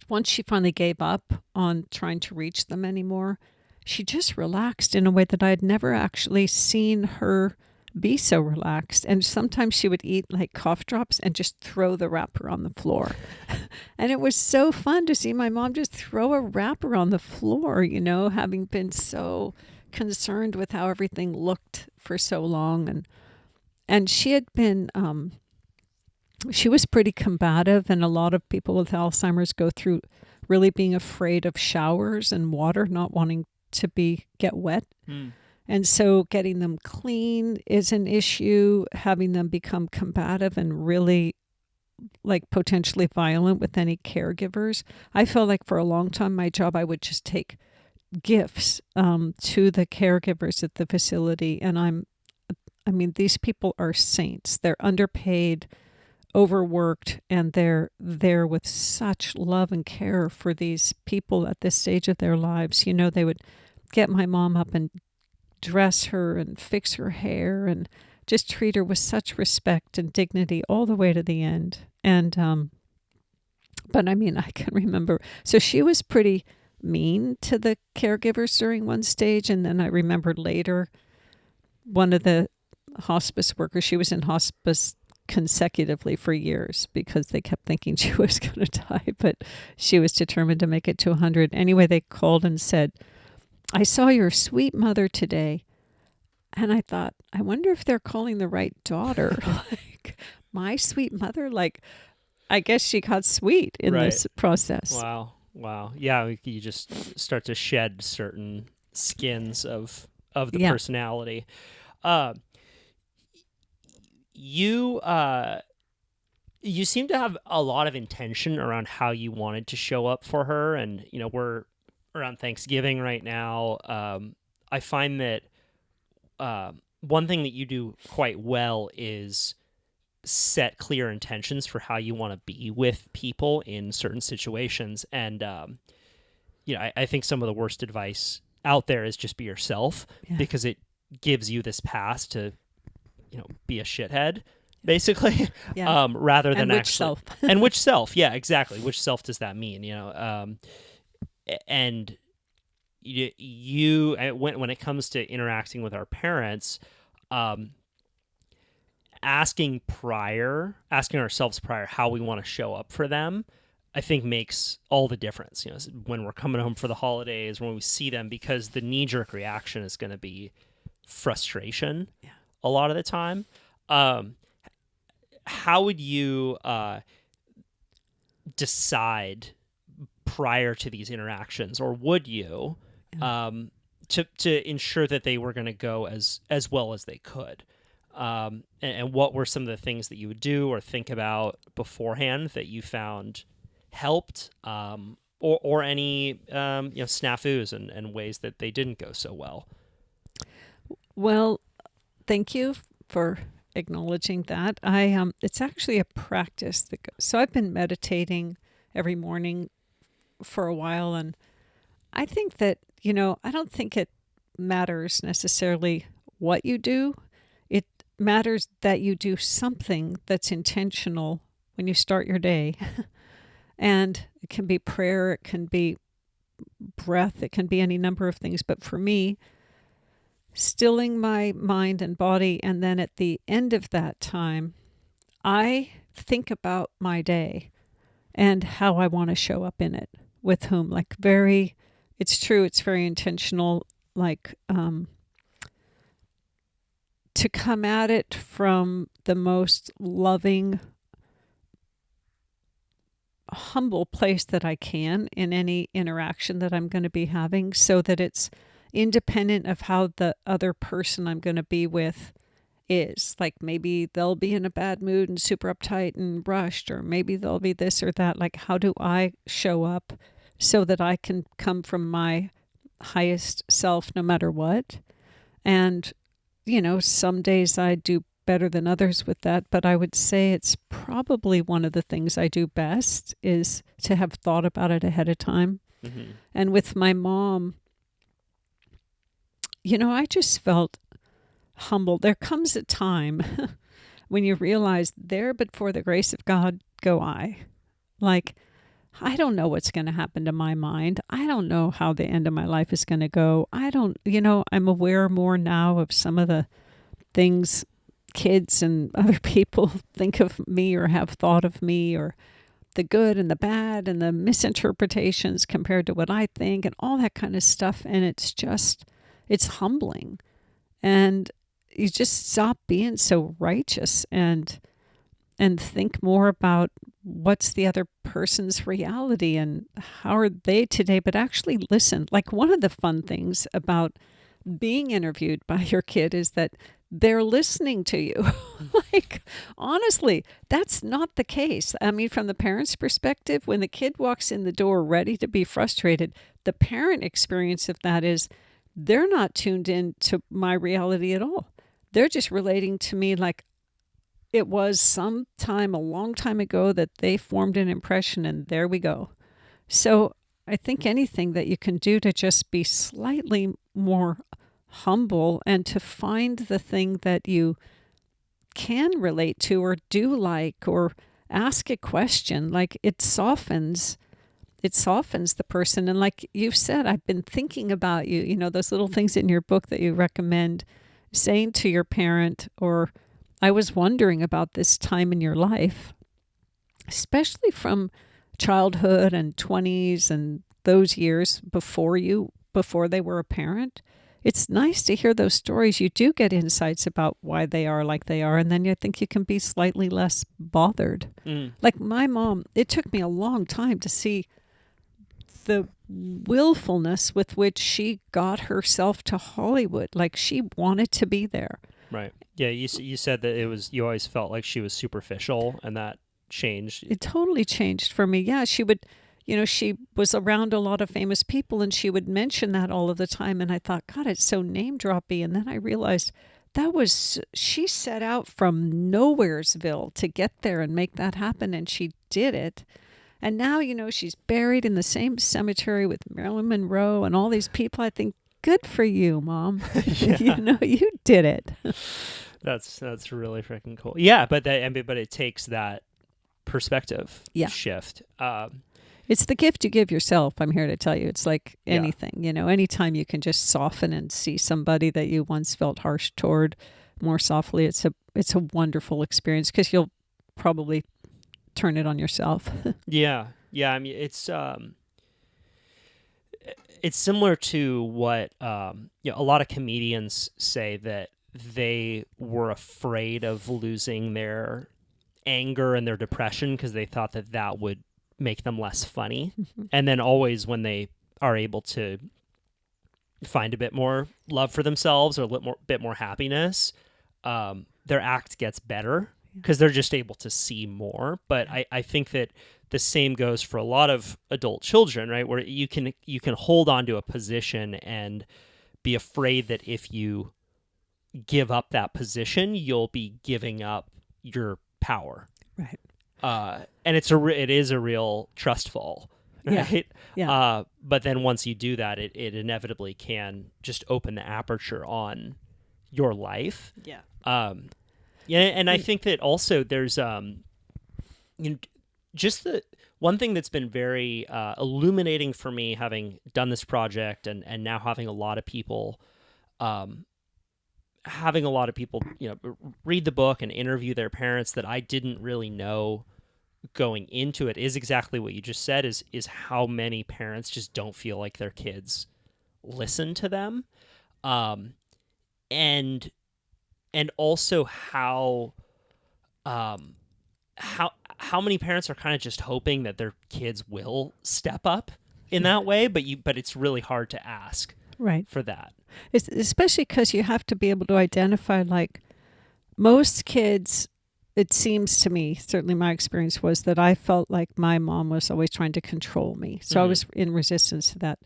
once she finally gave up on trying to reach them anymore, she just relaxed in a way that I had never actually seen her be so relaxed. And sometimes she would eat like cough drops and just throw the wrapper on the floor. And it was so fun to see my mom just throw a wrapper on the floor, having been so concerned with how everything looked for so long. And she had been, she was pretty combative, and a lot of people with Alzheimer's go through really being afraid of showers and water, not wanting to get wet. And so getting them clean is an issue, having them become combative and really like potentially violent with any caregivers. I felt like for a long time, my job, I would just take gifts to the caregivers at the facility. And these people are saints. They're underpaid, overworked, and they're there with such love and care for these people at this stage of their lives. They would get my mom up and dress her and fix her hair and just treat her with such respect and dignity all the way to the end. And but I can remember, so she was pretty mean to the caregivers during one stage, and then I remember later one of the hospice workers, she was in hospice consecutively for years because they kept thinking she was going to die, but she was determined to make it to 100. Anyway, they called and said, "I saw your sweet mother today." And I thought, I wonder if they're calling the right daughter. Like, my sweet mother? Like, I guess she got sweet in this process. Wow. Yeah, you just start to shed certain skins of the Yeah. personality. You seem to have a lot of intention around how you wanted to show up for her, and we're around Thanksgiving right now. I find that one thing that you do quite well is set clear intentions for how you want to be with people in certain situations. And, I think some of the worst advice out there is just be yourself, because it gives you this pass to, be a shithead, basically, rather than and which actually. self? And which self? Yeah, exactly. Which self does that mean? And when it comes to interacting with our parents, asking ourselves prior how we want to show up for them, I think makes all the difference. When we're coming home for the holidays, when we see them, because the knee-jerk reaction is going to be frustration a lot of the time. How would you decide prior to these interactions, or would you, to ensure that they were going to go as well as they could? And what were some of the things that you would do or think about beforehand that you found helped, or any snafus and ways that they didn't go so well? Well, thank you for acknowledging that. It's actually a practice so I've been meditating every morning for a while, and I think that, I don't think it matters necessarily what you do. It matters that you do something that's intentional when you start your day. And it can be prayer, it can be breath, it can be any number of things. But for me, stilling my mind and body, and then at the end of that time, I think about my day and how I want to show up in it, with whom. It's true, it's very intentional, to come at it from the most loving, humble place that I can in any interaction that I'm going to be having, so that it's independent of how the other person I'm going to be with is. Like maybe they'll be in a bad mood and super uptight and rushed, or maybe they'll be this or that. Like, how do I show up so that I can come from my highest self no matter what? And, some days I do better than others with that, but I would say it's probably one of the things I do best is to have thought about it ahead of time. Mm-hmm. And with my mom, I just felt humble. There comes a time when you realize there, but for the grace of God, go I. Like, I don't know what's going to happen to my mind. I don't know how the end of my life is going to go. I'm aware more now of some of the things kids and other people think of me or have thought of me, or the good and the bad and the misinterpretations compared to what I think and all that kind of stuff. And it's humbling. And you just stop being so righteous and think more about what's the other person's reality and how are they today, but actually listen. Like, one of the fun things about being interviewed by your kid is that they're listening to you. Like, honestly, that's not the case. I mean, from the parent's perspective, when the kid walks in the door ready to be frustrated, the parent experience of that is they're not tuned in to my reality at all. They're just relating to me like it was some time, a long time ago, that they formed an impression, and there we go. So I think anything that you can do to just be slightly more humble and to find the thing that you can relate to or do like, or ask a question, like it softens the person. And like you've said, I've been thinking about you, those little things in your book that you recommend saying to your parent, or I was wondering about this time in your life, especially from childhood and 20s and those years before they were a parent. It's nice to hear those stories. You do get insights about why they are like they are, and then you think you can be slightly less bothered. Like my mom, it took me a long time to see the willfulness with which she got herself to Hollywood. Like, she wanted to be there. Right. Yeah, you said that you always felt like she was superficial, and that changed. It totally changed for me. Yeah, she would, she was around a lot of famous people, and she would mention that all of the time. And I thought, God, it's so name-droppy. And then I realized she set out from Nowheresville to get there and make that happen, and she did it. And now, she's buried in the same cemetery with Marilyn Monroe and all these people. I think, good for you, Mom. You did it. That's really freaking cool. Yeah, but it takes that perspective shift. It's the gift you give yourself. I'm here to tell you. It's like anything, anytime you can just soften and see somebody that you once felt harsh toward more softly, it's a wonderful experience, because you'll probably turn it on yourself. Yeah. I mean, it's similar to what a lot of comedians say, that they were afraid of losing their anger and their depression because they thought that would make them less funny. Mm-hmm. And then always when they are able to find a bit more love for themselves or a bit more happiness, their act gets better because they're just able to see more. But I think that the same goes for a lot of adult children, right? Where you can hold on to a position and be afraid that if you give up that position, you'll be giving up your power. Right. And it is a real trust fall, right? Yeah. But then once you do that, it inevitably can just open the aperture on your life. Yeah. And I think that also there's just the one thing that's been very illuminating for me, having done this project and now having a lot of people read the book and interview their parents that I didn't really know going into it, is exactly what you just said, is how many parents just don't feel like their kids listen to them, and also how many parents are kind of just hoping that their kids will step up in that way, but it's really hard to ask. Right. for that. Especially because you have to be able to identify, like, most kids, it seems to me, certainly my experience was that I felt like my mom was always trying to control me. So I was in resistance to that.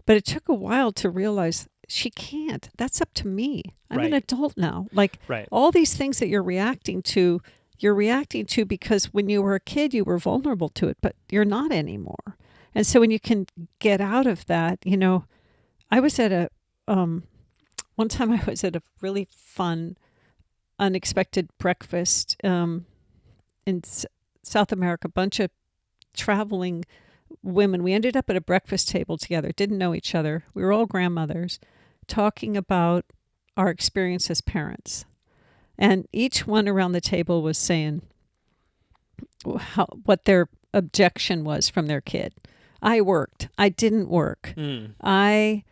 But it took a while to realize she can't. That's up to me. I'm an adult now. Like, all these things that you're reacting to because when you were a kid, you were vulnerable to it, but you're not anymore. And so when you can get out of that, I was at one time I was at a really fun, unexpected breakfast in South America, a bunch of traveling women. We ended up at a breakfast table together, didn't know each other. We were all grandmothers talking about our experience as parents. And each one around the table was saying what their objection was from their kid. I worked. I didn't work. I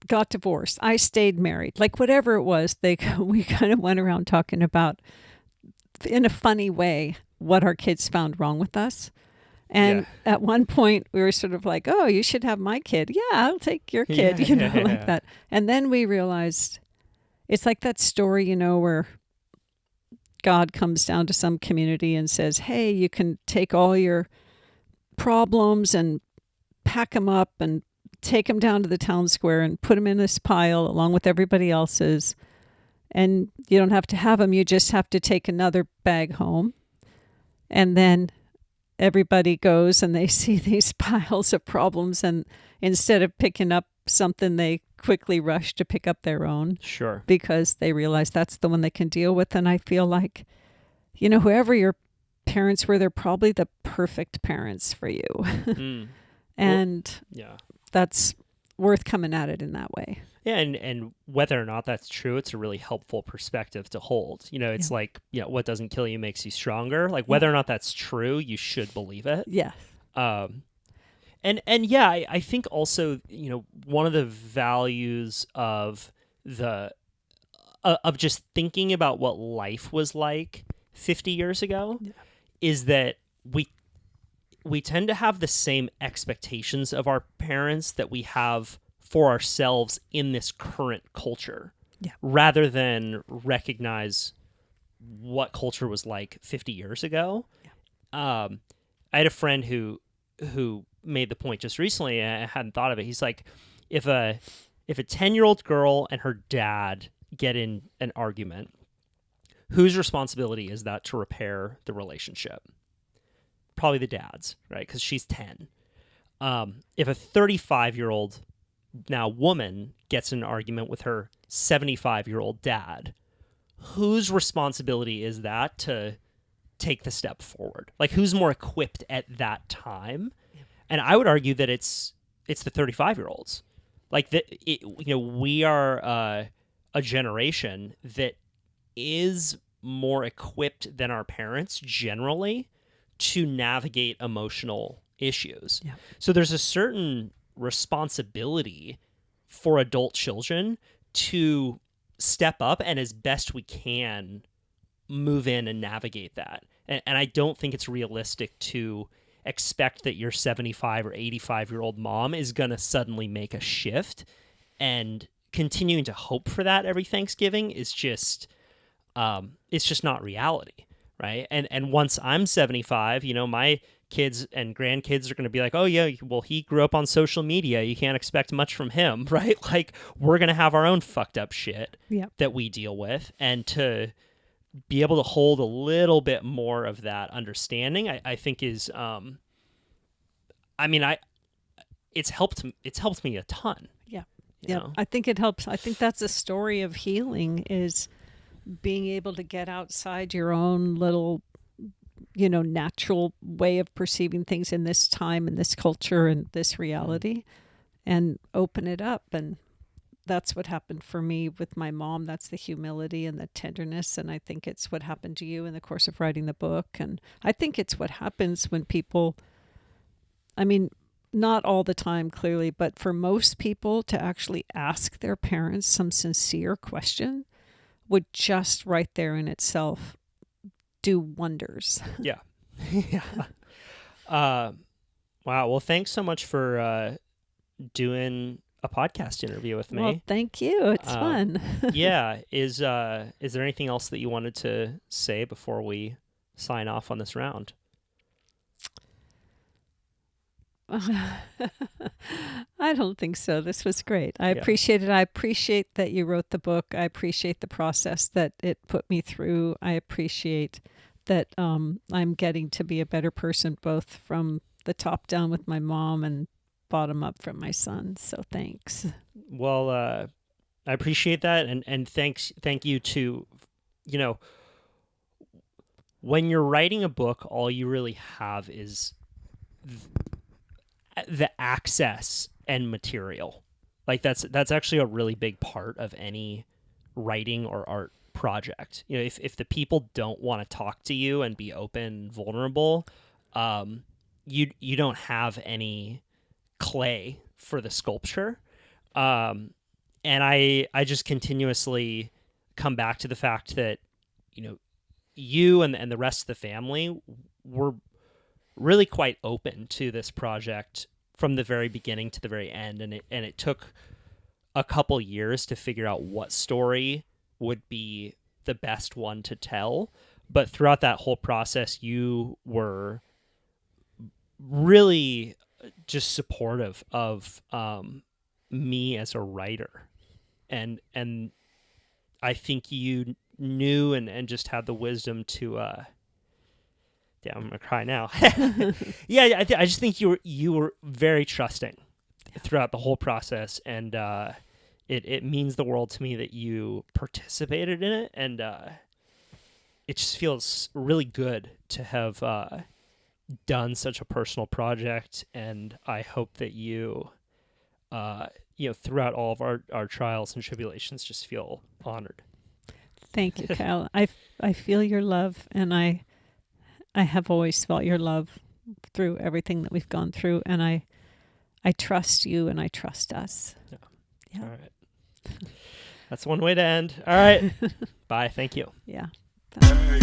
got divorced. I stayed married. Like, whatever it was, we kind of went around talking about, in a funny way, what our kids found wrong with us. And at one point, we were sort of like, oh, you should have my kid. Yeah, I'll take your kid, like that. And then we realized, it's like that story, where God comes down to some community and says, hey, you can take all your problems and pack them up and take them down to the town square and put them in this pile along with everybody else's. And you don't have to have them. You just have to take another bag home. And then everybody goes and they see these piles of problems. And instead of picking up something, they quickly rush to pick up their own. Sure. Because they realize that's the one they can deal with. And I feel like, whoever your parents were, they're probably the perfect parents for you. And that's worth coming at it in that way. Yeah, and whether or not that's true, it's a really helpful perspective to hold. It's like, what doesn't kill you makes you stronger. Like, whether or not that's true, you should believe it. Yeah. I think also, one of the values of just thinking about what life was like 50 years ago is that we tend to have the same expectations of our parents that we have for ourselves in this current culture, rather than recognize what culture was like 50 years ago. I had a friend who made the point just recently, and I hadn't thought of it. He's like, if a 10-year-old girl and her dad get in an argument, whose responsibility is that to repair the relationship? Probably the dad's, right? Because she's 10. If a 35-year-old now woman gets in an argument with her 75-year-old dad, whose responsibility is that to take the step forward? Like, who's more equipped at that time? And I would argue that it's the 35-year-olds. Like, we are a generation that is more equipped than our parents generally to navigate emotional issues. Yeah. So there's a certain responsibility for adult children to step up and, as best we can, move in and navigate that. And I don't think it's realistic to expect that your 75 or 85-year-old mom is going to suddenly make a shift, and continuing to hope for that every Thanksgiving is just it's just not reality, right? And once I'm 75, my kids and grandkids are going to be like, oh yeah, well, he grew up on social media, you can't expect much from him, right? Like, we're going to have our own fucked up shit that we deal with, and to be able to hold a little bit more of that understanding, I think is, it's helped me a ton. Yeah. You know? I think it helps. I think that's a story of healing, is being able to get outside your own little, natural way of perceiving things in this time, in this culture, and this reality, and open it up. And that's what happened for me with my mom. That's the humility and the tenderness. And I think it's what happened to you in the course of writing the book. And I think it's what happens when people, not all the time, clearly, but for most people, to actually ask their parents some sincere question would just right there in itself do wonders. Yeah. Yeah. Wow. Well, thanks so much for doing a podcast interview with me. Well, thank you. It's fun. Yeah. Is there anything else that you wanted to say before we sign off on this round? I don't think so. This was great. I appreciate it. I appreciate that you wrote the book. I appreciate the process that it put me through. I appreciate that I'm getting to be a better person, both from the top down with my mom and bottom up from my son. So thanks. Well, I appreciate that, and thank you to, when you're writing a book, all you really have is the access and material. Like that's actually a really big part of any writing or art project. If the people don't want to talk to you and be open and vulnerable, you don't have any clay for the sculpture. And I just continuously come back to the fact that, you and the rest of the family were really quite open to this project from the very beginning to the very end. And it took a couple years to figure out what story would be the best one to tell. But throughout that whole process, you were really just supportive of me as a writer, and I think you knew and just had the wisdom to yeah, I'm gonna cry now. Yeah, I just think you were very trusting throughout the whole process, and it means the world to me that you participated in it, and it just feels really good to have done such a personal project. And I hope that you throughout all of our trials and tribulations just feel honored. Thank you, Kyle. I feel your love, and I have always felt your love through everything that we've gone through, and I trust you and I trust us. Yeah. All right. That's one way to end. All right. Bye. Thank you. Yeah. Hey.